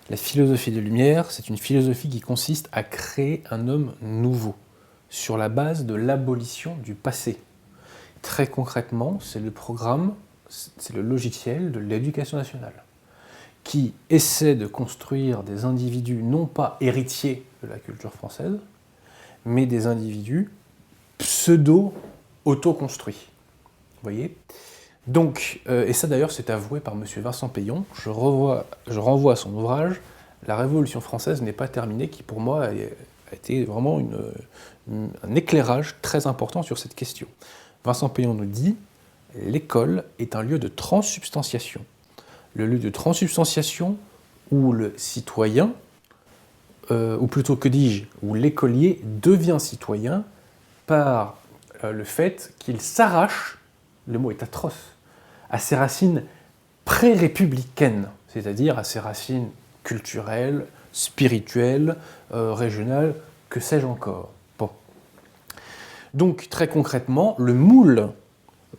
La philosophie des Lumières, c'est une philosophie qui consiste à créer un homme nouveau, sur la base de l'abolition du passé. Très concrètement, c'est le programme, c'est le logiciel de l'éducation nationale, qui essaie de construire des individus non pas héritiers de la culture française, mais des individus pseudo-autoconstruits. Vous voyez ? Donc, et ça d'ailleurs c'est avoué par M. Vincent Payon, je renvoie à son ouvrage « La Révolution française n'est pas terminée », qui pour moi a été vraiment un éclairage très important sur cette question. Vincent Payon nous dit « L'école est un lieu de transsubstantiation ». Le lieu de transsubstantiation où le citoyen, ou plutôt que dis-je, où l'écolier devient citoyen par le fait qu'il s'arrache, le mot est atroce, à ses racines pré-républicaines, c'est-à-dire à ses racines culturelles, spirituelles, régionales, que sais-je encore. Bon. Donc, très concrètement, le moule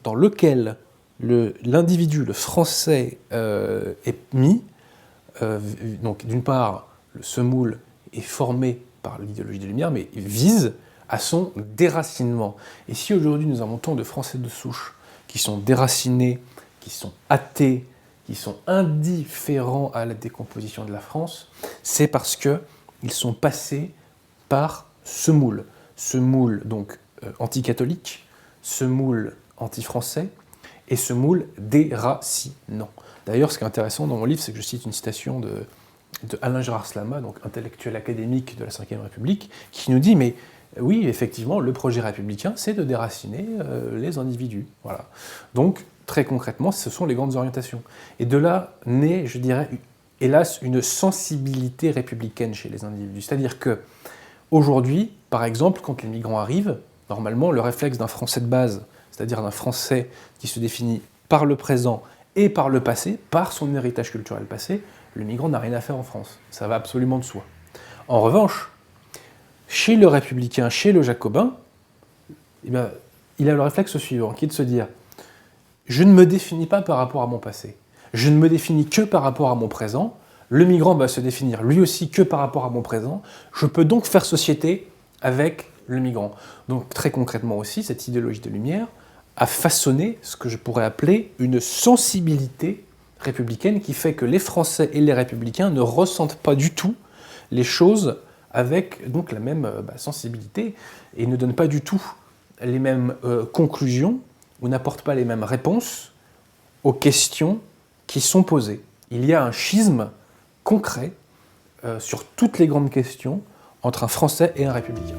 dans lequel l'individu, le français, est mis, donc d'une part, ce moule est formé par l'idéologie des Lumières, mais vise à son déracinement. Et si aujourd'hui nous avons tant de Français de souche qui sont déracinés, qui sont athées, qui sont indifférents à la décomposition de la France, c'est parce qu'ils sont passés par ce moule donc anticatholique, ce moule anti-français, et ce moule déracinant. D'ailleurs, ce qui est intéressant dans mon livre, c'est que je cite une citation de Alain Gérard Slama, donc intellectuel académique de la Ve République, qui nous dit, mais oui, effectivement, le projet républicain, c'est de déraciner les individus. Voilà. Donc, très concrètement, ce sont les grandes orientations. Et de là naît, je dirais, hélas, une sensibilité républicaine chez les individus. C'est-à-dire que, aujourd'hui, par exemple, quand les migrants arrivent, normalement, le réflexe d'un Français de base, c'est-à-dire d'un Français qui se définit par le présent et par le passé, par son héritage culturel passé, le migrant n'a rien à faire en France. Ça va absolument de soi. En revanche, chez le républicain, chez le jacobin, eh bien, il a le réflexe suivant, qui est de se dire « je ne me définis pas par rapport à mon passé, je ne me définis que par rapport à mon présent, le migrant va se définir lui aussi que par rapport à mon présent, je peux donc faire société avec le migrant ». Donc très concrètement aussi, cette idéologie des Lumières a façonné ce que je pourrais appeler une sensibilité républicaine qui fait que les Français et les républicains ne ressentent pas du tout les choses avec donc la même sensibilité et ne donnent pas du tout les mêmes conclusions ou n'apportent pas les mêmes réponses aux questions qui sont posées. Il y a un schisme concret sur toutes les grandes questions entre un Français et un républicain.